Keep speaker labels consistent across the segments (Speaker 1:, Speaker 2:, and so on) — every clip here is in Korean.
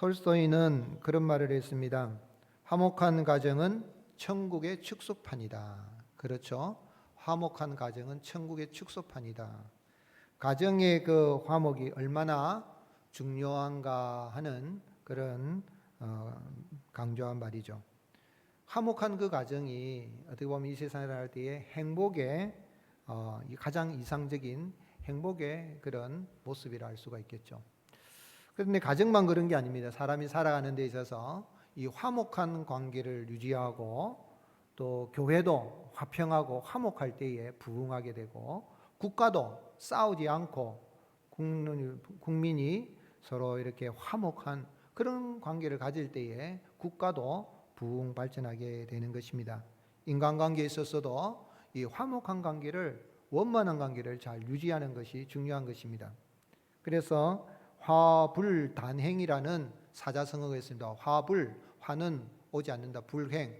Speaker 1: 톨스토이는 그런 말을 했습니다. 화목한 가정은 천국의 축소판이다. 그렇죠? 화목한 가정은 천국의 축소판이다. 가정의 그 화목이 얼마나 중요한가 하는 그런 강조한 말이죠. 화목한 그 가정이 어떻게 보면 이 세상에 살 때의 행복의 가장 이상적인 행복의 그런 모습이라 할 수가 있겠죠. 그런데 가정만 그런 게 아닙니다. 사람이 살아가는 데 있어서 이 화목한 관계를 유지하고 또 교회도 화평하고 화목할 때에 부흥하게 되고 국가도 싸우지 않고 국민이 서로 이렇게 화목한 그런 관계를 가질 때에 국가도 부흥 발전하게 되는 것입니다. 인간관계에 있어서도 이 화목한 관계를 원만한 관계를 잘 유지하는 것이 중요한 것입니다. 그래서 화불단행이라는 사자성어가 있습니다. 화는 오지 않는다. 불행,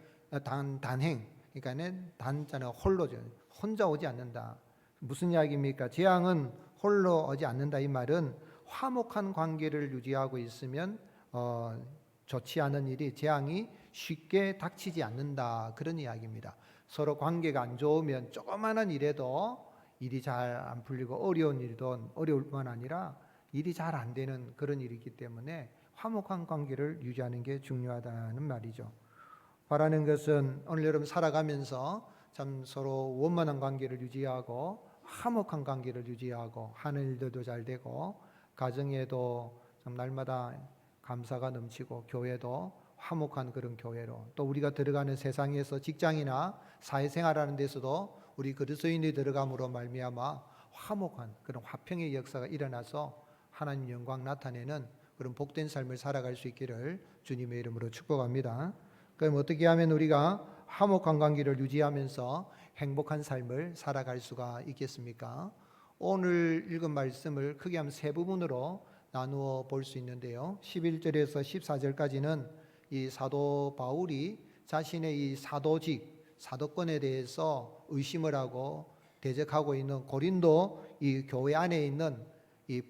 Speaker 1: 단행. 그러니까는 단자는 홀로죠. 혼자 오지 않는다. 무슨 이야기입니까? 재앙은 홀로 오지 않는다. 이 말은 화목한 관계를 유지하고 있으면 좋지 않은 일이 재앙이 쉽게 닥치지 않는다. 그런 이야기입니다. 서로 관계가 안 좋으면 조그마한 일에도 일이 잘 안 풀리고 어려운 일도 어려울 뿐만 아니라 일이 잘 안 되는 그런 일이기 때문에 화목한 관계를 유지하는 게 중요하다는 말이죠. 바라는 것은 오늘 여러분 살아가면서 참 서로 원만한 관계를 유지하고 화목한 관계를 유지하고 하는 일들도 잘 되고 가정에도 참 날마다 감사가 넘치고 교회도 화목한 그런 교회로 또 우리가 들어가는 세상에서 직장이나 사회생활하는 데서도 우리 그리스도인이 들어감으로 말미암아 화목한 그런 화평의 역사가 일어나서 하나님 영광 나타내는 그런 복된 삶을 살아갈 수 있기를 주님의 이름으로 축복합니다. 그럼 어떻게 하면 우리가 화목한 관계를 유지하면서 행복한 삶을 살아갈 수가 있겠습니까? 오늘 읽은 말씀을 크게 하면 세 부분으로 나누어 볼 수 있는데요. 11절에서 14절까지는 이 사도 바울이 자신의 이 사도권에 대해서 의심을 하고 대적하고 있는 고린도 이 교회 안에 있는 이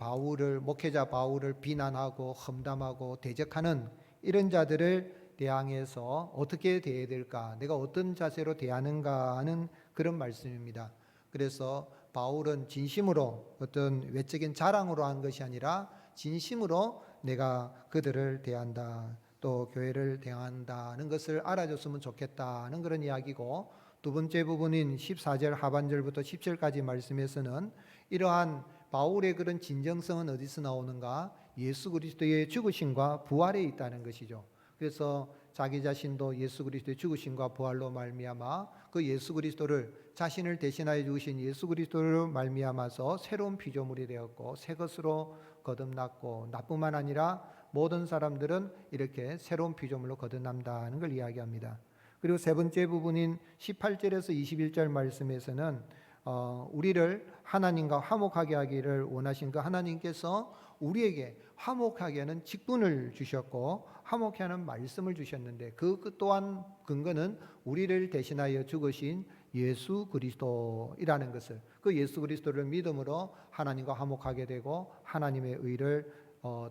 Speaker 1: 목회자 바울을 비난하고 험담하고 대적하는 이런 자들을 대항해서 어떻게 대해야 될까? 내가 어떤 자세로 대하는가 하는 그런 말씀입니다. 그래서 바울은 진심으로 어떤 외적인 자랑으로 한 것이 아니라 진심으로 내가 그들을 대한다. 또 교회를 대한다는 것을 알아줬으면 좋겠다는 그런 이야기고 두 번째 부분인 14절 하반절부터 10절까지 말씀에서는 이러한 바울의 그런 진정성은 어디서 나오는가? 예수 그리스도의 죽으심과 부활에 있다는 것이죠. 그래서 자기 자신도 예수 그리스도의 죽으심과 부활로 말미암아 그 예수 그리스도를 자신을 대신하여 죽으신 예수 그리스도를 말미암아서 새로운 피조물이 되었고 새 것으로 거듭났고 나뿐만 아니라 모든 사람들은 이렇게 새로운 피조물로 거듭난다는 걸 이야기합니다. 그리고 세 번째 부분인 18절에서 21절 말씀에서는 우리를 하나님과 화목하게 하기를 원하신 그 하나님께서 우리에게 화목하게 하는 직분을 주셨고 화목케 하는 말씀을 주셨는데 그 또한 근거는 우리를 대신하여 죽으신 예수 그리스도이라는 것을 그 예수 그리스도를 믿음으로 하나님과 화목하게 되고 하나님의 의를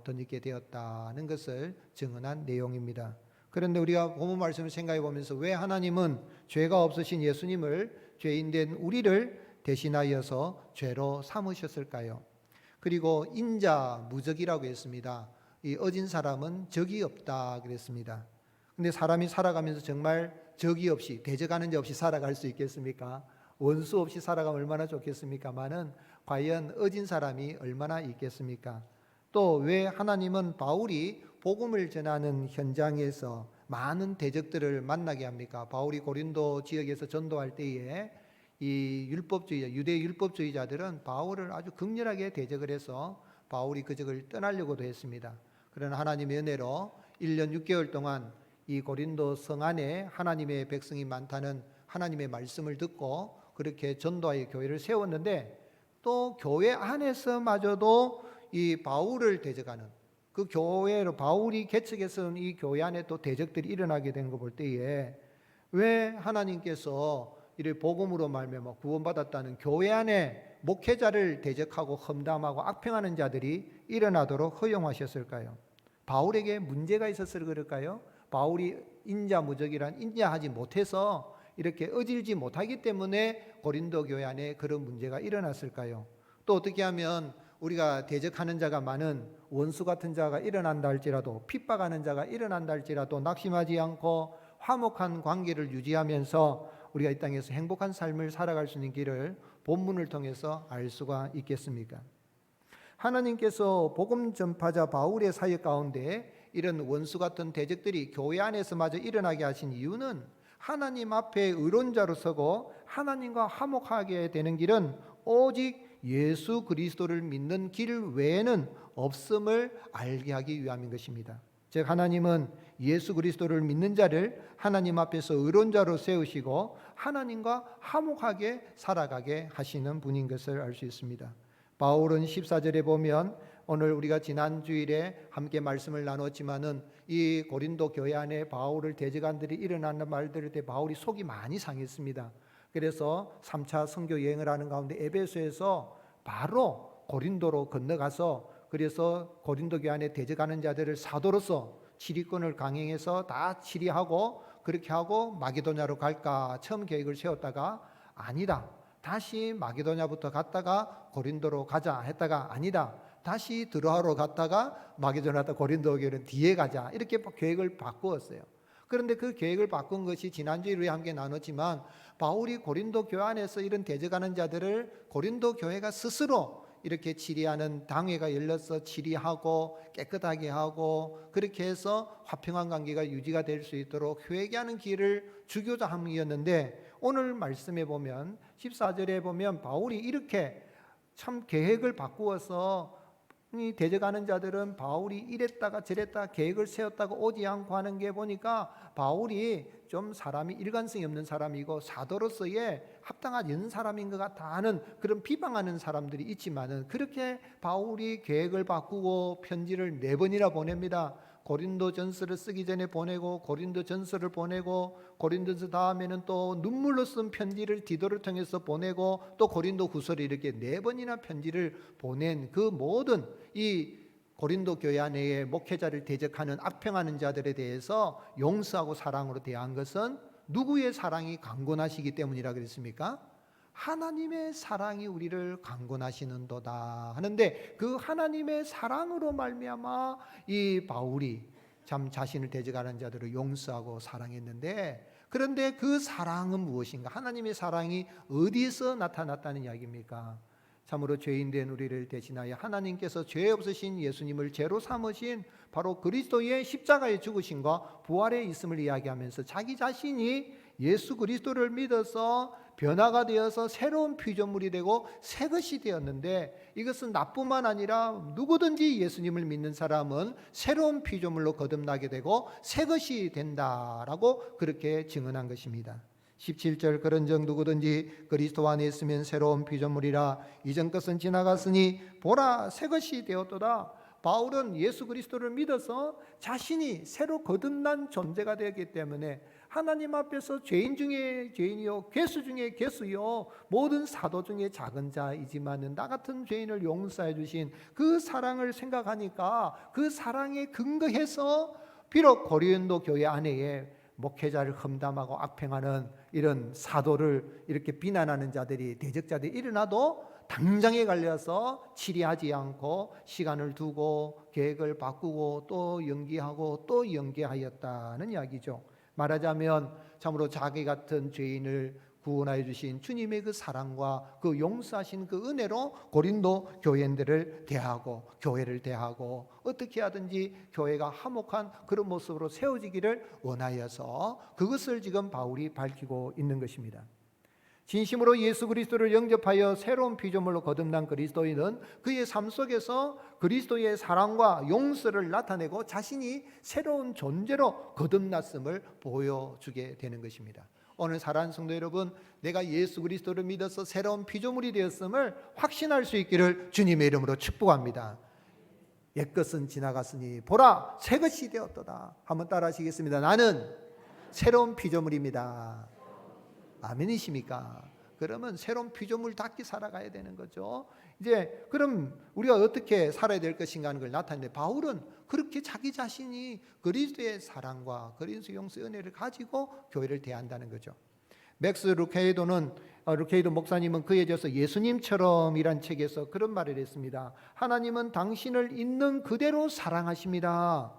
Speaker 1: 덧입게 되었다는 것을 증언한 내용입니다. 그런데 우리가 본문 말씀을 생각해 보면서 왜 하나님은 죄가 없으신 예수님을 죄인된 우리를 대신하여서 죄로 삼으셨을까요? 그리고 인자 무적이라고 했습니다. 이 어진 사람은 적이 없다 그랬습니다. 근데 사람이 살아가면서 정말 적이 없이 대적하는 자 없이 살아갈 수 있겠습니까? 원수 없이 살아가면 얼마나 좋겠습니까마는 과연 어진 사람이 얼마나 있겠습니까? 또 왜 하나님은 바울이 복음을 전하는 현장에서 많은 대적들을 만나게 합니까? 바울이 고린도 지역에서 전도할 때에 이 유대 율법주의자들은 바울을 아주 극렬하게 대적을 해서 바울이 그 적을 떠나려고도 했습니다. 그러나 하나님의 은혜로 1년 6개월 동안 이 고린도 성 안에 하나님의 백성이 많다는 하나님의 말씀을 듣고 그렇게 전도하여 교회를 세웠는데 또 교회 안에서마저도 이 바울을 대적하는 그 교회로 바울이 개척해서 이 교회 안에 또 대적들이 일어나게 된 거 볼 때에 왜 하나님께서 이를 복음으로 말미암아 구원받았다는 교회 안에 목회자를 대적하고 험담하고 악평하는 자들이 일어나도록 허용하셨을까요? 바울에게 문제가 있어서 그럴까요? 바울이 인자무적이란 인자하지 못해서 이렇게 어질지 못하기 때문에 고린도 교회 안에 그런 문제가 일어났을까요? 또 어떻게 하면 우리가 대적하는 자가 많은 원수 같은 자가 일어난다 할지라도, 핍박하는 자가 일어난다 할지라도 낙심하지 않고 화목한 관계를 유지하면서 우리가 이 땅에서 행복한 삶을 살아갈 수 있는 길을 본문을 통해서 알 수가 있겠습니까? 하나님께서 복음 전파자 바울의 사역 가운데 이런 원수 같은 대적들이 교회 안에서마저 일어나게 하신 이유는 하나님 앞에 의론자로 서고 하나님과 화목하게 되는 길은 오직 예수 그리스도를 믿는 길 외에는 없음을 알게 하기 위함인 것입니다. 즉 하나님은 예수 그리스도를 믿는 자를 하나님 앞에서 의론자로 세우시고 하나님과 화목하게 살아가게 하시는 분인 것을 알 수 있습니다. 바울은 14절에 보면 오늘 우리가 지난 주일에 함께 말씀을 나눴지만은 이 고린도 교회 안에 바울을 대적한들이 일어나는 말들을 때 바울이 속이 많이 상했습니다. 그래서 3차 선교 여행을 하는 가운데 에베소에서 바로 고린도로 건너가서 그래서 고린도 교회 안에 대적하는 자들을 사도로서 치리권을 강행해서 다 치리하고 그렇게 하고 마게도냐로 갈까 처음 계획을 세웠다가 아니다. 다시 마게도냐부터 갔다가 고린도로 가자 했다가 아니다. 다시 드로아로 갔다가 마게도냐부터 고린도 교회는 뒤에 가자. 이렇게 계획을 바꾸었어요. 그런데 그 계획을 바꾼 것이 지난주에 우리 함께 나눴지만 바울이 고린도 교회 안에서 이런 대적하는 자들을 고린도 교회가 스스로 이렇게 치리하는 당회가 열려서 치리하고 깨끗하게 하고 그렇게 해서 화평한 관계가 유지가 될 수 있도록 회개하는 길을 주고자 함이었는데 오늘 말씀에 보면 14절에 보면 바울이 이렇게 참 계획을 바꾸어서 이 대적하는 자들은 바울이 이랬다가 저랬다가 계획을 세웠다가 오지 않고 하는 게 보니까 바울이 좀 사람이 일관성이 없는 사람이고 사도로서의 합당한 연 사람인 것 같아 하는 그런 비방하는 사람들이 있지만은 그렇게 바울이 계획을 바꾸고 편지를 4번이나 보냅니다. 고린도전서를 쓰기 전에 보내고 고린도전서를 보내고 고린도전서 다음에는 또 눈물로 쓴 편지를 디도를 통해서 보내고 또 고린도후서를 이렇게 4번이나 편지를 보낸 그 모든 이 고린도 교회 안에 목회자를 대적하는 악평하는 자들에 대해서 용서하고 사랑으로 대한 것은 누구의 사랑이 강권하시기 때문이라 그랬습니까? 하나님의 사랑이 우리를 강권하시는도다 하는데 그 하나님의 사랑으로 말미암아 이 바울이 참 자신을 대적하는 자들을 용서하고 사랑했는데 그런데 그 사랑은 무엇인가? 하나님의 사랑이 어디서 나타났다는 이야기입니까? 참으로 죄인된 우리를 대신하여 하나님께서 죄 없으신 예수님을 죄로 삼으신 바로 그리스도의 십자가의 죽으심과 부활의 있음을 이야기하면서 자기 자신이 예수 그리스도를 믿어서 변화가 되어서 새로운 피조물이 되고 새 것이 되었는데 이것은 나뿐만 아니라 누구든지 예수님을 믿는 사람은 새로운 피조물로 거듭나게 되고 새 것이 된다라고 그렇게 증언한 것입니다. 17절 그런즉 누구든지 그리스도 안에 있으면 새로운 피조물이라 이전 것은 지나갔으니 보라 새 것이 되었도다. 바울은 예수 그리스도를 믿어서 자신이 새로 거듭난 존재가 되었기 때문에 하나님 앞에서 죄인 중에 죄인이요 괴수 중에 괴수요 모든 사도 중에 작은 자이지만은 나 같은 죄인을 용서해 주신 그 사랑을 생각하니까 그 사랑에 근거해서 비록 고린도 교회 안에 목회자를 험담하고 악평하는 이런 사도를 이렇게 비난하는 자들이 대적자들이 일어나도 당장에 갈려서 치리하지 않고 시간을 두고 계획을 바꾸고 또 연기하고 또 연기하였다는 이야기죠. 말하자면 참으로 자기 같은 죄인을 구원하여 주신 주님의 그 사랑과 그 용서하신 그 은혜로 고린도 교인들을 대하고 교회를 대하고 어떻게 하든지 교회가 화목한 그런 모습으로 세워지기를 원하여서 그것을 지금 바울이 밝히고 있는 것입니다. 진심으로 예수 그리스도를 영접하여 새로운 피조물로 거듭난 그리스도인은 그의 삶 속에서 그리스도의 사랑과 용서를 나타내고 자신이 새로운 존재로 거듭났음을 보여주게 되는 것입니다. 오늘 사랑하는 성도 여러분, 내가 예수 그리스도를 믿어서 새로운 피조물이 되었음을 확신할 수 있기를 주님의 이름으로 축복합니다. 옛것은 지나갔으니 보라 새 것이 되었도다. 한번 따라 하시겠습니다. 나는 새로운 피조물입니다. 아멘이십니까? 그러면 새로운 피조물답게 살아가야 되는 거죠. 이제 그럼 우리가 어떻게 살아야 될 것인가 하는 걸 나타내는데, 바울은 그렇게 자기 자신이 그리스도의 사랑과 그리스도의 용서의 은혜를 가지고 교회를 대한다는 거죠. 맥스 루케이도 목사님은 그에 대해서 예수님처럼이란 책에서 그런 말을 했습니다. 하나님은 당신을 있는 그대로 사랑하십니다.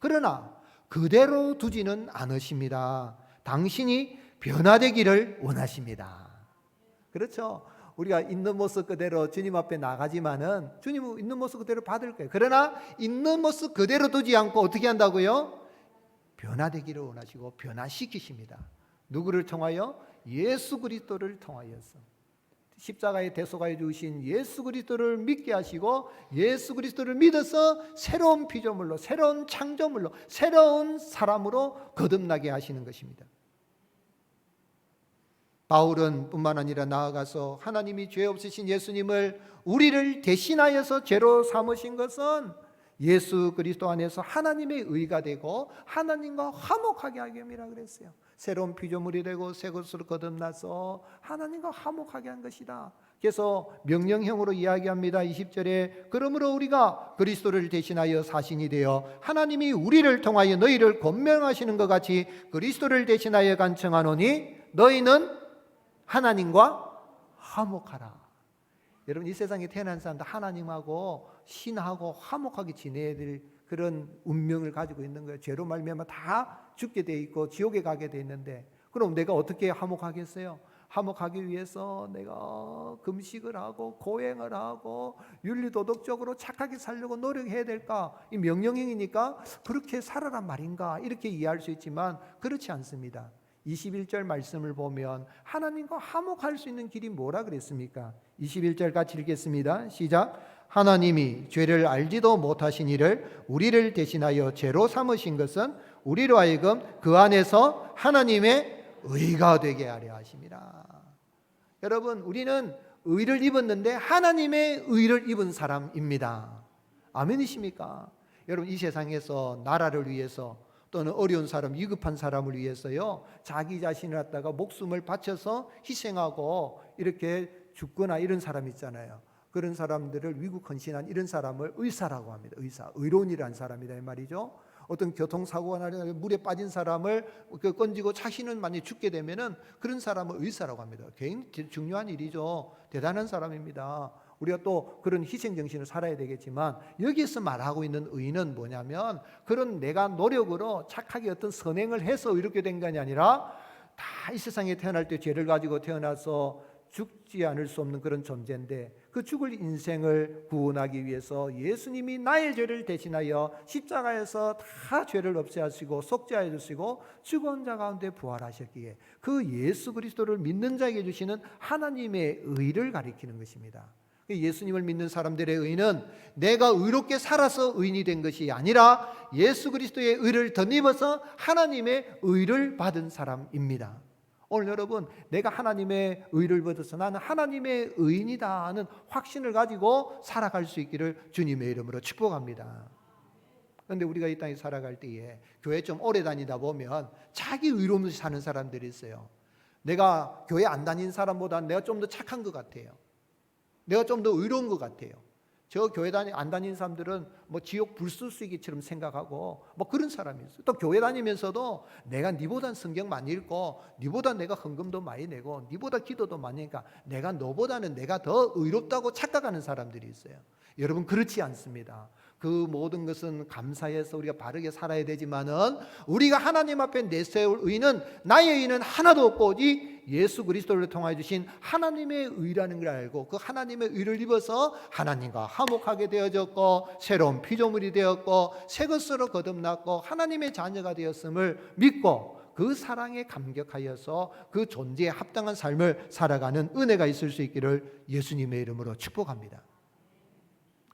Speaker 1: 그러나 그대로 두지는 않으십니다. 당신이 변화되기를 원하십니다. 그렇죠? 우리가 있는 모습 그대로 주님 앞에 나가지만은 주님은 있는 모습 그대로 받을 거예요. 그러나 있는 모습 그대로 두지 않고 어떻게 한다고요? 변화되기를 원하시고 변화시키십니다. 누구를 통하여? 예수 그리스도를 통하여서. 십자가의 대속하여 주신 예수 그리스도를 믿게 하시고 예수 그리스도를 믿어서 새로운 피조물로, 새로운 창조물로, 새로운 사람으로 거듭나게 하시는 것입니다. 바울은 뿐만 아니라 나아가서 하나님이 죄 없으신 예수님을 우리를 대신하여서 죄로 삼으신 것은 예수 그리스도 안에서 하나님의 의가 되고 하나님과 화목하게 하기 위함이라 그랬어요. 새로운 피조물이 되고 새 것으로 거듭나서 하나님과 화목하게 한 것이다. 그래서 명령형으로 이야기합니다. 20절에 그러므로 우리가 그리스도를 대신하여 사신이 되어 하나님이 우리를 통하여 너희를 권면하시는 것 같이 그리스도를 대신하여 간청하노니 너희는 하나님과 화목하라. 여러분, 이 세상에 태어난 사람도 하나님하고 신하고 화목하게 지내야 될 그런 운명을 가지고 있는 거예요. 죄로 말미암아 다 죽게 돼 있고 지옥에 가게 돼 있는데, 그럼 내가 어떻게 화목하겠어요? 화목하기 위해서 내가 금식을 하고 고행을 하고 윤리도덕적으로 착하게 살려고 노력해야 될까? 이 명령형이니까 그렇게 살아란 말인가? 이렇게 이해할 수 있지만 그렇지 않습니다. 21절 말씀을 보면 하나님과 화목할 수 있는 길이 뭐라 그랬습니까? 21절 같이 읽겠습니다. 시작. 하나님이 죄를 알지도 못하신 이를 우리를 대신하여 죄로 삼으신 것은 우리로 하여금 그 안에서 하나님의 의가 되게 하려 하심이라. 여러분, 우리는 의를 입었는데 하나님의 의를 입은 사람입니다. 아멘이십니까? 여러분, 이 세상에서 나라를 위해서 또는 어려운 사람, 위급한 사람을 위해서요, 자기 자신을 갖다가 목숨을 바쳐서 희생하고 이렇게 죽거나 이런 사람 있잖아요. 그런 사람들을 위국 헌신한 이런 사람을 의사라고 합니다. 의사, 의로운이라는 사람이다 이 말이죠. 어떤 교통사고가 나면 물에 빠진 사람을 건지고 자신은 만약에 죽게 되면은 그런 사람을 의사라고 합니다. 굉장히 중요한 일이죠. 대단한 사람입니다. 우리가 또 그런 희생정신을 살아야 되겠지만, 여기에서 말하고 있는 의는 뭐냐면 그런 내가 노력으로 착하게 어떤 선행을 해서 이렇게 된 것이 아니라 다 이 세상에 태어날 때 죄를 가지고 태어나서 죽지 않을 수 없는 그런 존재인데, 그 죽을 인생을 구원하기 위해서 예수님이 나의 죄를 대신하여 십자가에서 다 죄를 없애하시고 속죄하여 주시고 죽은 자 가운데 부활하셨기에 그 예수 그리스도를 믿는 자에게 주시는 하나님의 의를 가리키는 것입니다. 예수님을 믿는 사람들의 의는 내가 의롭게 살아서 의인이 된 것이 아니라 예수 그리스도의 의를 덧입어서 하나님의 의를 받은 사람입니다. 오늘 여러분, 내가 하나님의 의를 받아서 나는 하나님의 의인이다 하는 확신을 가지고 살아갈 수 있기를 주님의 이름으로 축복합니다. 그런데 우리가 이 땅에 살아갈 때에 교회 좀 오래 다니다 보면 자기 의로움을 사는 사람들이 있어요. 내가 교회 안 다닌 사람보다 내가 좀 더 착한 것 같아요. 내가 좀 더 의로운 것 같아요. 저 교회 안 다니는 사람들은 뭐 지옥 불수수이기처럼 생각하고 뭐 그런 사람이 있어요. 또 교회 다니면서도 내가 니보다 성경 많이 읽고 니보다 내가 헌금도 많이 내고 니보다 기도도 많이 하니까 내가 너보다는 내가 더 의롭다고 착각하는 사람들이 있어요. 여러분, 그렇지 않습니다. 그 모든 것은 감사해서 우리가 바르게 살아야 되지만은 우리가 하나님 앞에 내세울 의는 나의 의는 하나도 없고 오직 예수 그리스도를 통하여 주신 하나님의 의라는 걸 알고 그 하나님의 의를 입어서 하나님과 화목하게 되어졌고 새로운 피조물이 되었고 새 것으로 거듭났고 하나님의 자녀가 되었음을 믿고 그 사랑에 감격하여서 그 존재에 합당한 삶을 살아가는 은혜가 있을 수 있기를 예수님의 이름으로 축복합니다.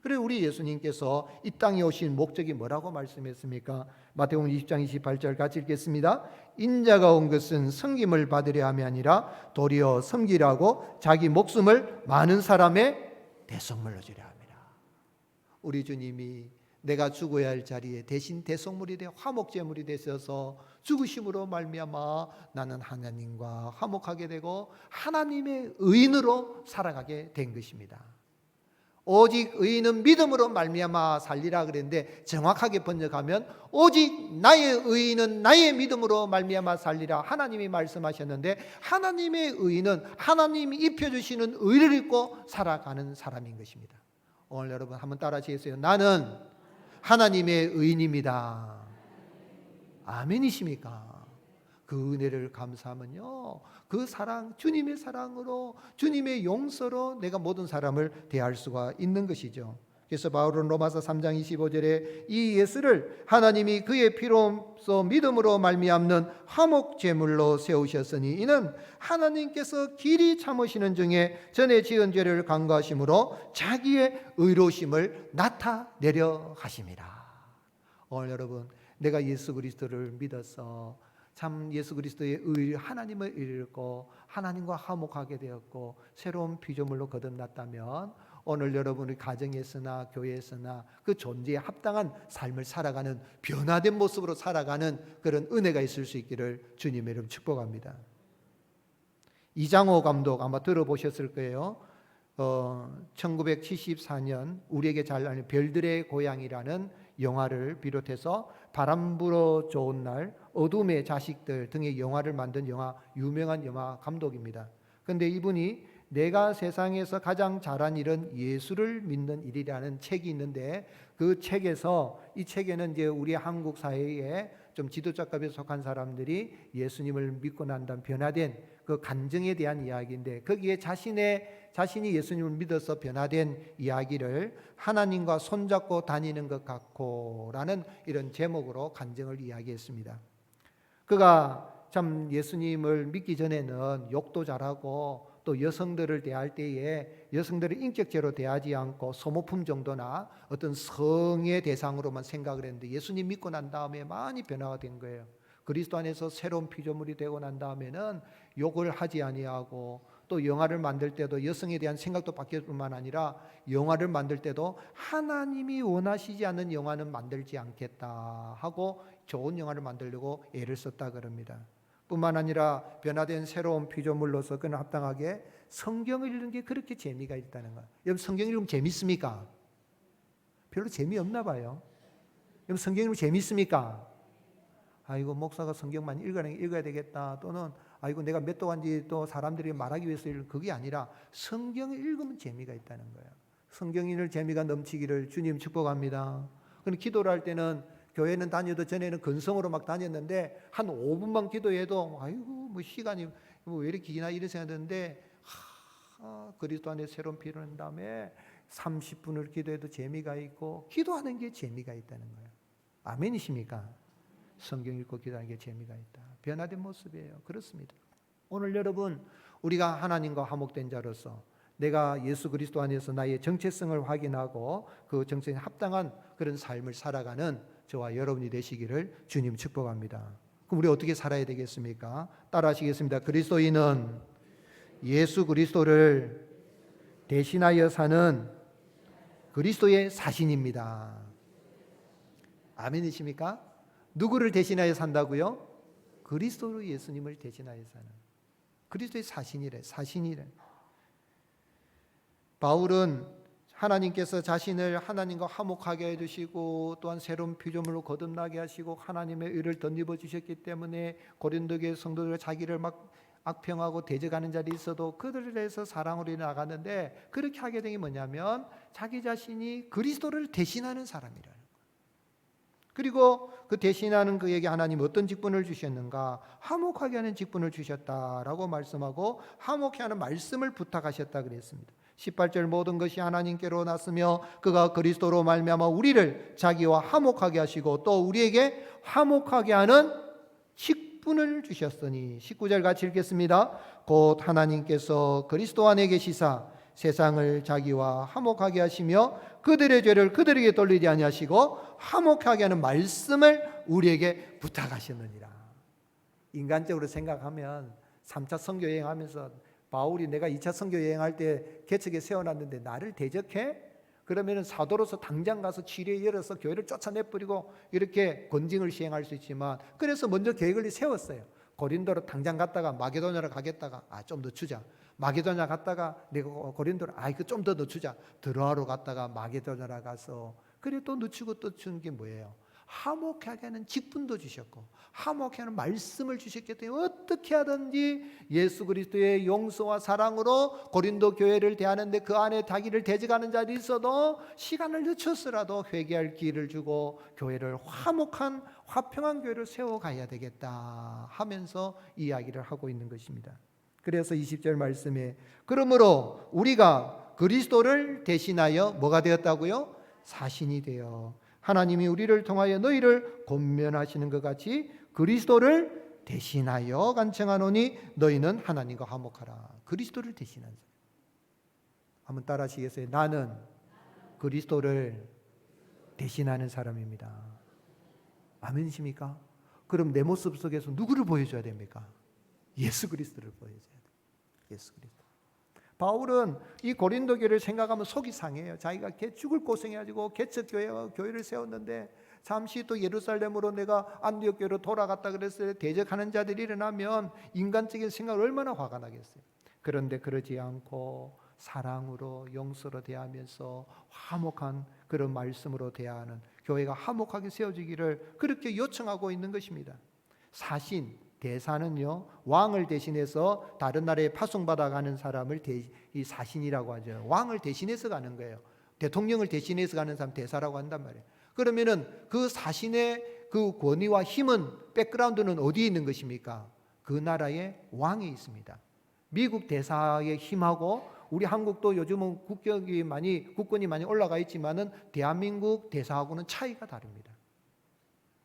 Speaker 1: 그리고 우리 예수님께서 이 땅에 오신 목적이 뭐라고 말씀했습니까? 마태복음 20장 28절 같이 읽겠습니다. 인자가 온 것은 섬김을 받으려 함이 아니라 도리어 섬기라고 자기 목숨을 많은 사람의 대속물로 주려 합니다. 우리 주님이 내가 죽어야 할 자리에 대신 대속물이 되어 화목제물이 되셔서 죽으심으로 말미암아 나는 하나님과 화목하게 되고 하나님의 의인으로 살아가게 된 것입니다. 오직 의인은 믿음으로 말미암아 살리라 그랬는데 정확하게 번역하면 오직 나의 의인은 나의 믿음으로 말미암아 살리라 하나님이 말씀하셨는데, 하나님의 의인은 하나님이 입혀주시는 의를 입고 살아가는 사람인 것입니다. 오늘 여러분 한번 따라 하시겠어요? 나는 하나님의 의인입니다. 아멘이십니까? 그 은혜를 감사하면요, 그 사랑, 주님의 사랑으로, 주님의 용서로 내가 모든 사람을 대할 수가 있는 것이죠. 그래서 바울은 로마서 3장 25절에 이 예수를 하나님이 그의 피로써 믿음으로 말미암는 화목 제물로 세우셨으니 이는 하나님께서 길이 참으시는 중에 전에 지은 죄를 간과하심으로 자기의 의로우심을 나타내려 하심이라. 오늘 여러분, 내가 예수 그리스도를 믿어서 참 예수 그리스도의 의, 하나님의 의를 읽고 하나님과 화목하게 되었고 새로운 피조물로 거듭났다면 오늘 여러분의 가정에서나 교회에서나 그 존재에 합당한 삶을 살아가는, 변화된 모습으로 살아가는 그런 은혜가 있을 수 있기를 주님의 이름 축복합니다. 이장호 감독 아마 들어보셨을 거예요. 1974년 우리에게 잘 아는 별들의 고향이라는 영화를 비롯해서 바람 불어 좋은 날, 어둠의 자식들 등의 영화를 만든 유명한 영화 감독입니다. 그런데 이분이 내가 세상에서 가장 잘한 일은 예수를 믿는 일이라는 책이 있는데, 그 책에서, 이 책에는 이제 우리 한국 사회에 좀 지도자급에 속한 사람들이 예수님을 믿고 난 다음 변화된 그 간증에 대한 이야기인데, 거기에 자신이 예수님을 믿어서 변화된 이야기를 하나님과 손잡고 다니는 것 같고 라는 이런 제목으로 간증을 이야기했습니다. 그가 참 예수님을 믿기 전에는 욕도 잘하고 또 여성들을 대할 때에 여성들을 인격체로 대하지 않고 소모품 정도나 어떤 성의 대상으로만 생각을 했는데, 예수님 믿고 난 다음에 많이 변화가 된 거예요. 그리스도 안에서 새로운 피조물이 되고 난 다음에는 욕을 하지 아니하고, 또 영화를 만들 때도 여성에 대한 생각도 바뀔 뿐만 아니라 영화를 만들 때도 하나님이 원하시지 않는 영화는 만들지 않겠다 하고 좋은 영화를 만들려고 애를 썼다 그럽니다. 뿐만 아니라 변화된 새로운 피조물로서 그는 합당하게 성경을 읽는 게 그렇게 재미가 있다는 거예요. 여러분, 성경 읽으면 재밌습니까? 별로 재미없나 봐요. 여러분, 성경 읽으면 재밌습니까? 아이고, 목사가 성경만 읽어야 되겠다, 또는 아이고 내가 몇 동안지 또 사람들이 말하기 위해서 읽는, 그게 아니라 성경을 읽으면 재미가 있다는 거예요. 성경 읽을 재미가 넘치기를 주님 축복합니다. 그럼 기도를 할 때는, 교회는 다녀도 전에는 근성으로 막 다녔는데 한 5분만 기도해도 아이고 뭐 시간이 뭐 왜 이렇게 기나 이런 생각했는데, 그리스도 안에 새로운 피를 한 다음에 30분을 기도해도 재미가 있고, 기도하는 게 재미가 있다는 거예요. 아멘이십니까? 성경 읽고 기도하는 게 재미가 있다. 변화된 모습이에요. 그렇습니다. 오늘 여러분, 우리가 하나님과 화목된 자로서 내가 예수 그리스도 안에서 나의 정체성을 확인하고 그 정체성에 합당한 그런 삶을 살아가는 저와 여러분이 되시기를 주님 축복합니다. 그럼 우리 어떻게 살아야 되겠습니까? 따라 하시겠습니다. 그리스도인은 예수 그리스도를 대신하여 사는 그리스도의 사신입니다. 아멘이십니까? 누구를 대신하여 산다고요? 그리스도로 예수님을 대신하여 사는 그리스도의 사신이래. 바울은 하나님께서 자신을 하나님과 화목하게 해주시고 또한 새로운 피조물로 거듭나게 하시고 하나님의 의를 덧입어 주셨기 때문에 고린도교회 성도들과 자기를 막 악평하고 대적하는 자리 있어도 그들을 위해서 사랑으로 나가는데, 그렇게 하게 된 게 뭐냐면 자기 자신이 그리스도를 대신하는 사람이라는 거예요. 그리고 그 대신하는 그에게 하나님 어떤 직분을 주셨는가? 화목하게 하는 직분을 주셨다라고 말씀하고 화목케 하는 말씀을 부탁하셨다 그랬습니다. 18절 모든 것이 하나님께로 났으며 그가 그리스도로 말미암아 우리를 자기와 화목하게 하시고 또 우리에게 화목하게 하는 직분을 주셨으니, 19절 같이 읽겠습니다. 곧 하나님께서 그리스도 안에 계시사 세상을 자기와 화목하게 하시며 그들의 죄를 그들에게 돌리지 아니하시고 화목하게 하는 말씀을 우리에게 부탁하셨느니라. 인간적으로 생각하면 3차 선교 여행하면서 바울이 내가 2차 선교 여행할 때 개척에 세워놨는데 나를 대적해? 그러면 사도로서 당장 가서 지뢰 열어서 교회를 쫓아내버리고 이렇게 권징을 시행할 수 있지만, 그래서 먼저 계획을 세웠어요. 고린도로 당장 갔다가 마게도냐로 가겠다가 좀 늦추자. 마게도냐 갔다가 내가 고린도로 이거 좀 더 늦추자. 드로아로 갔다가 마게도냐로 가서 그래 또 늦추고 또 주는 게 뭐예요? 화목하게 하는 직분도 주셨고 화목하게 하는 말씀을 주셨기 때문에 어떻게 하든지 예수 그리스도의 용서와 사랑으로 고린도 교회를 대하는데 그 안에 자기를 대적하는 자들이 있어도 시간을 늦춰서라도 회개할 기회를 주고 교회를 화목한 화평한 교회를 세워가야 되겠다 하면서 이야기를 하고 있는 것입니다. 그래서 20절 말씀에 그러므로 우리가 그리스도를 대신하여 뭐가 되었다고요? 사신이 되어 하나님이 우리를 통하여 너희를 권면하시는 것 같이 그리스도를 대신하여 간청하노니 너희는 하나님과 화목하라. 그리스도를 대신한 사람. 한번 따라 하시겠어요? 나는 그리스도를 대신하는 사람입니다. 아멘이십니까? 그럼 내 모습 속에서 누구를 보여줘야 됩니까? 예수 그리스도를 보여줘야 돼요. 예수 그리스도. 바울은 이 고린도 교회를 생각하면 속이 상해요. 자기가 죽을 고생해가지고 개척 교회를 세웠는데 잠시 또 예루살렘으로 내가 안디옥 교회로 돌아갔다 그랬어요. 대적하는 자들이 일어나면 인간적인 생각을 얼마나 화가 나겠어요. 그런데 그러지 않고 사랑으로 용서로 대하면서 화목한 그런 말씀으로 대하는 교회가 화목하게 세워지기를 그렇게 요청하고 있는 것입니다. 사신 대사는요, 왕을 대신해서 다른 나라에 파송받아 가는 사람을 이 사신이라고 하죠. 왕을 대신해서 가는 거예요. 대통령을 대신해서 가는 사람 대사라고 한단 말이에요. 그러면은 그 사신의 그 권위와 힘은 백그라운드는 어디에 있는 것입니까? 그 나라의 왕에 있습니다. 미국 대사의 힘하고 우리 한국도 요즘은 국권이 많이 올라가 있지만은 대한민국 대사하고는 차이가 다릅니다.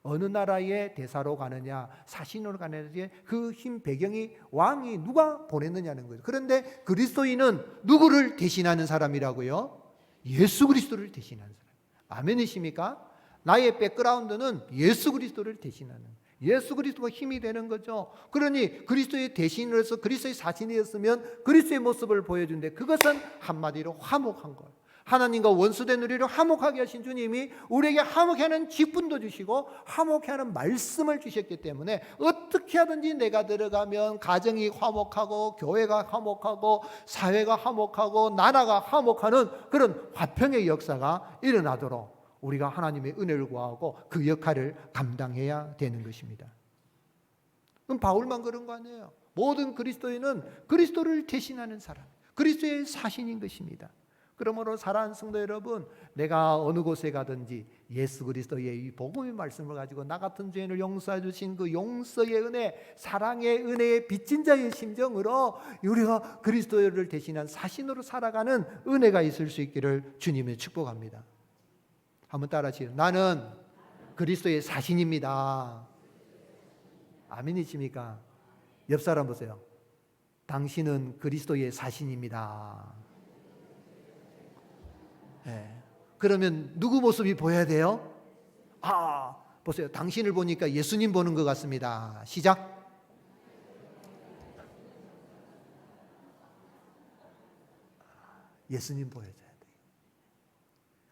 Speaker 1: 어느 나라의 대사로 가느냐, 사신으로 가느냐, 그 힘 배경이 왕이 누가 보냈느냐는 거죠. 그런데 그리스도인은 누구를 대신하는 사람이라고요? 예수 그리스도를 대신하는 사람. 아멘이십니까? 나의 백그라운드는 예수 그리스도를 대신하는, 예수 그리스도가 힘이 되는 거죠. 그러니 그리스도의 대신으로서 그리스도의 사신이었으면 그리스도의 모습을 보여준데 그것은 한마디로 화목한 것. 하나님과 원수된 우리를 화목하게 하신 주님이 우리에게 화목해 하는 직분도 주시고 화목해 하는 말씀을 주셨기 때문에 어떻게 하든지 내가 들어가면 가정이 화목하고 교회가 화목하고 사회가 화목하고 나라가 화목하는 그런 화평의 역사가 일어나도록 우리가 하나님의 은혜를 구하고 그 역할을 감당해야 되는 것입니다. 그럼 바울만 그런 거 아니에요. 모든 그리스도인은 그리스도를 대신하는 사람, 그리스도의 사신인 것입니다. 그러므로 사랑하는 성도 여러분, 내가 어느 곳에 가든지 예수 그리스도의 이 복음의 말씀을 가지고 나 같은 죄인을 용서해 주신 그 용서의 은혜, 사랑의 은혜에 빚진 자의 심정으로 우리가 그리스도를 대신한 사신으로 살아가는 은혜가 있을 수 있기를 주님의 축복합니다. 한번 따라하시죠. 나는 그리스도의 사신입니다. 아멘이십니까? 옆 사람 보세요. 당신은 그리스도의 사신입니다. 네. 그러면 누구 모습이 보여야 돼요? 보세요. 당신을 보니까 예수님 보는 것 같습니다. 시작. 예수님 보여줘야 돼요.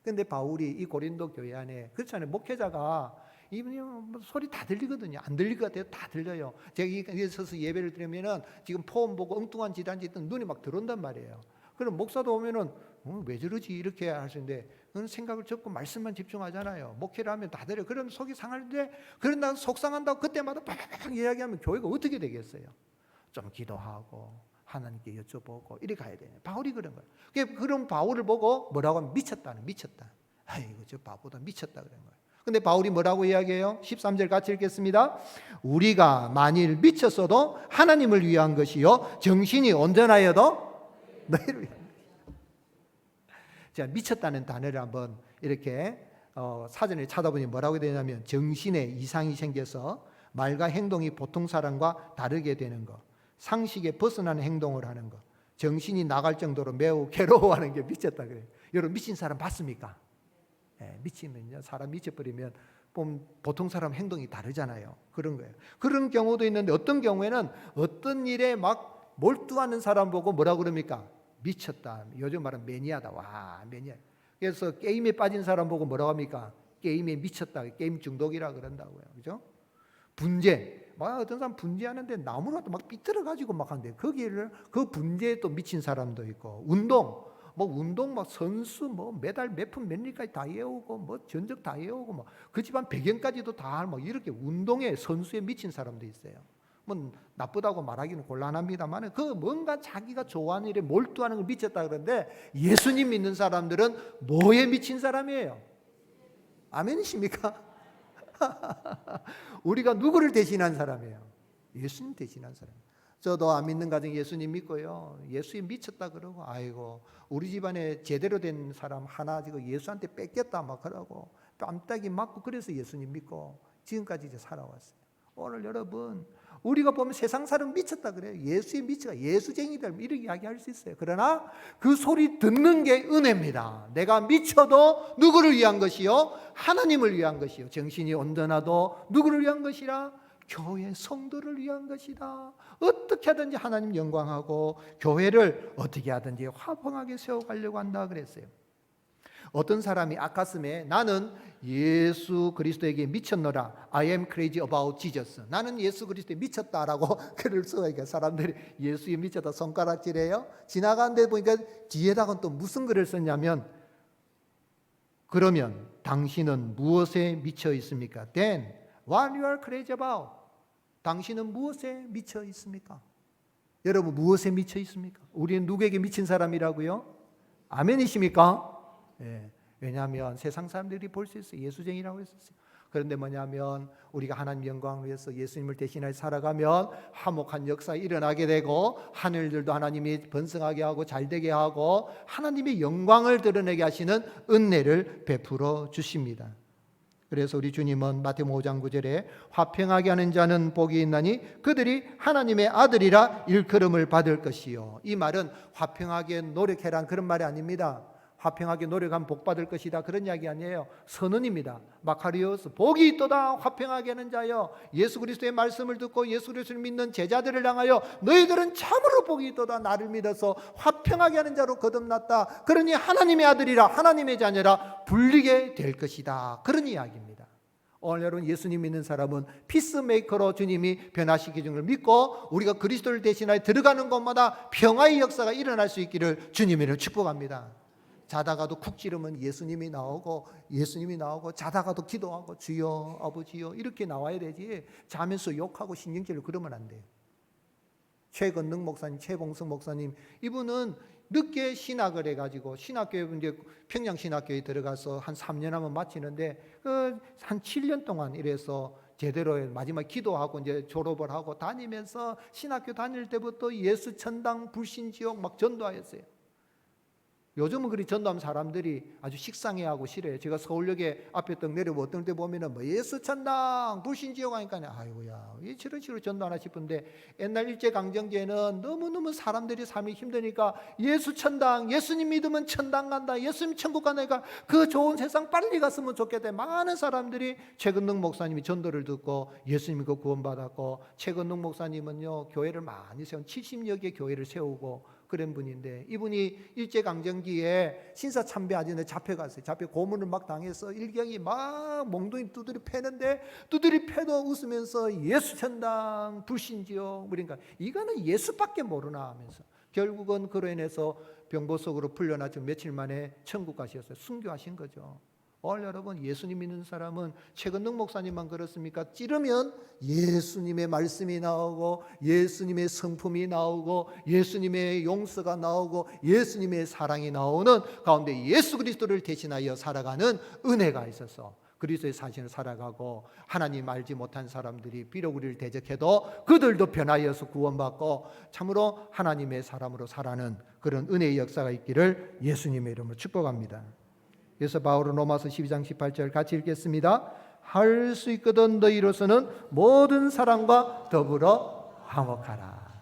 Speaker 1: 그런데 바울이 이 고린도 교회 안에 그렇잖아요. 목회자가 이분이 소리 다 들리거든요. 안 들릴 것 같아요. 다 들려요. 제가 여기 서서 예배를 드리면은 지금 포옹 보고 엉뚱한 지단지 있던 눈이 막 들어온단 말이에요. 그럼 목사도 오면은 왜 저러지 이렇게 하시는데 생각을 접고 말씀만 집중하잖아요. 목회를 하면 다 들어요. 그럼 속이 상하는데 그런다고 속상한다고 그때마다 팍팍 이야기하면 교회가 어떻게 되겠어요? 좀 기도하고 하나님께 여쭤보고 이렇게 가야 돼요. 바울이 그런 거예요. 그럼 바울을 보고 뭐라고 하면 미쳤다. 아이고 저 바보다 미쳤다 그런 거예요. 근데 바울이 뭐라고 이야기해요? 13절 같이 읽겠습니다. 우리가 만일 미쳤어도 하나님을 위한 것이요 정신이 온전하여도 너희를 위한 것이다. 자, 미쳤다는 단어를 한번 이렇게 사전에 찾아보니 뭐라고 되냐면 정신에 이상이 생겨서 말과 행동이 보통 사람과 다르게 되는 것, 상식에 벗어나는 행동을 하는 것, 정신이 나갈 정도로 매우 괴로워하는 게 미쳤다 그래요. 여러분 미친 사람 봤습니까? 미치면요, 사람 미쳐버리면 보통 사람 행동이 다르잖아요. 그런 거예요. 그런 경우도 있는데 어떤 경우에는 어떤 일에 막 몰두하는 사람 보고 뭐라고 그럽니까? 미쳤다. 요즘 말은 매니아다. 와, 매니아. 그래서 게임에 빠진 사람 보고 뭐라고 합니까? 게임에 미쳤다. 게임 중독이라 그런다고요. 그죠? 분재. 막 어떤 사람 분재하는데 나무가 또 막 삐뚤어가지고 막 하는데 거기를 그 분재에 또 미친 사람도 있고 운동 막 선수 메달 몇 푼 몇 리까지 다 외우고 전적 다 외우고 그 집안 배경까지도 다 이렇게 운동에 선수에 미친 사람도 있어요. 나쁘다고 말하기는 곤란합니다만 그 뭔가 자기가 좋아하는 일에 몰두하는 걸 미쳤다 그러는데 예수님 믿는 사람들은 뭐에 미친 사람이에요? 아멘이십니까? 우리가 누구를 대신한 사람이에요? 예수님 대신한 사람. 저도 안 믿는 가정 예수님 믿고요. 예수에 미쳤다 그러고 아이고 우리 집안에 제대로 된 사람 하나 지금 예수한테 뺏겼다 막 그러고 뺨따기 맞고 그래서 예수님 믿고 지금까지 이제 살아왔어요. 오늘 여러분 우리가 보면 세상 사람 미쳤다 그래요. 예수에 미쳐가 예수쟁이들 이렇게 이야기할 수 있어요. 그러나 그 소리 듣는 게 은혜입니다. 내가 미쳐도 누구를 위한 것이요? 하나님을 위한 것이요. 정신이 온전하도 누구를 위한 것이라? 교회 성도를 위한 것이다. 어떻게 하든지 하나님 영광하고 교회를 어떻게 하든지 화평하게 세워가려고 한다 그랬어요. 어떤 사람이 아까스에 나는 예수 그리스도에게 미쳤노라. I am crazy about Jesus. 나는 예수 그리스도에 미쳤다라고 글을 써요. 사람들이 예수에 미쳤다 손가락질해요. 지나가는데 보니까 뒤에다가 또 무슨 글을 썼냐면 그러면 당신은 무엇에 미쳐 있습니까? Then what you are crazy about? 당신은 무엇에 미쳐 있습니까? 여러분 무엇에 미쳐 있습니까? 우리는 누구에게 미친 사람이라고요? 아멘이십니까? 예, 왜냐하면 세상 사람들이 볼 수 있어요. 예수쟁이라고 했었어요. 그런데 뭐냐면 우리가 하나님 영광을 위해서 예수님을 대신하여 살아가면 화목한 역사가 일어나게 되고 하늘들도 하나님이 번성하게 하고 잘되게 하고 하나님의 영광을 드러내게 하시는 은혜를 베풀어 주십니다. 그래서 우리 주님은 마태복음 5장 9절에 화평하게 하는 자는 복이 있나니 그들이 하나님의 아들이라 일컬음을 받을 것이요. 이 말은 화평하게 노력해란 그런 말이 아닙니다. 화평하게 노력하면 복 받을 것이다 그런 이야기 아니에요. 선언입니다. 마카리오스 복이 있도다 화평하게 하는 자여. 예수 그리스도의 말씀을 듣고 예수 그리스도를 믿는 제자들을 향하여 너희들은 참으로 복이 있도다. 나를 믿어서 화평하게 하는 자로 거듭났다. 그러니 하나님의 아들이라 하나님의 자녀라 불리게 될 것이다. 그런 이야기입니다. 오늘 여러분 예수님 믿는 사람은 피스메이커로 주님이 변화시키는 걸 믿고 우리가 그리스도를 대신하여 들어가는 곳마다 평화의 역사가 일어날 수 있기를 주님을 축복합니다. 자다가도 쿡 찌르면 예수님이 나오고 자다가도 기도하고 주여 아버지여 이렇게 나와야 되지 자면서 욕하고 신경질로 그러면 안 돼요. 최건능 목사님, 최봉성 목사님 이분은 늦게 신학을 해가지고 신학교에 이제 평양신학교에 들어가서 한 3년 하면 마치는데 한 7년 동안 이래서 제대로 마지막 기도하고 이제 졸업을 하고 다니면서 신학교 다닐 때부터 예수 천당 불신지옥 막 전도하였어요. 요즘은 그리 전도하면 사람들이 아주 식상해하고 싫어요. 제가 서울역에 앞에 딱 내려오고 어떤 때 보면은 예수 천당 불신지옥 하니까 아이고야 왜 저런 식으로 전도하나 싶은데 옛날 일제강점기에는 너무너무 사람들이 삶이 힘드니까 예수 천당 예수님 믿으면 천당 간다 예수님 천국 간다니까 그 좋은 세상 빨리 갔으면 좋겠다. 많은 사람들이 최건능 목사님이 전도를 듣고 예수님 믿고 구원받았고 최건능 목사님은요 교회를 많이 세운 70여 개 교회를 세우고 그런 분인데 이분이 일제강점기에 신사참배하는데 잡혀갔어요. 잡혀 고문을 막 당해서 일경이 막 몽둥이 두드리 패는데 두드리 패도 웃으면서 예수 천당 불신지옥 그러니까 이거는 예수밖에 모르나 하면서 결국은 그로 인해서 병보석으로 풀려나서 며칠 만에 천국 가셨어요. 순교하신 거죠. 오늘 여러분 예수님 믿는 사람은 최건능 목사님만 그렇습니까? 찌르면 예수님의 말씀이 나오고 예수님의 성품이 나오고 예수님의 용서가 나오고 예수님의 사랑이 나오는 가운데 예수 그리스도를 대신하여 살아가는 은혜가 있어서 그리스도의 사신을 살아가고 하나님 알지 못한 사람들이 비록 우리를 대적해도 그들도 변하여서 구원받고 참으로 하나님의 사람으로 살아가는 그런 은혜의 역사가 있기를 예수님의 이름으로 축복합니다. 그래서 바울은 로마서 12장 18절 같이 읽겠습니다. 할 수 있거든 너희로서는 모든 사람과 더불어 화목하라.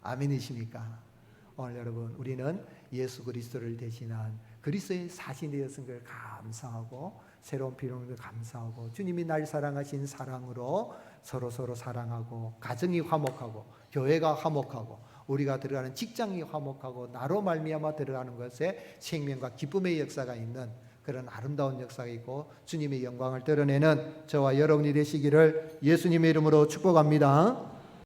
Speaker 1: 아멘이십니까? 오늘 여러분 우리는 예수 그리스도를 대신한 그리스도의 사신되었은 걸 감사하고 새로운 피로를 감사하고 주님이 날 사랑하신 사랑으로 서로 사랑하고 가정이 화목하고 교회가 화목하고 우리가 들어가는 직장이 화목하고 나로 말미암아 들어가는 것에 생명과 기쁨의 역사가 있는 그런 아름다운 역사이고 주님의 영광을 드러내는 저와 여러분이 되시기를 예수님의 이름으로 축복합니다.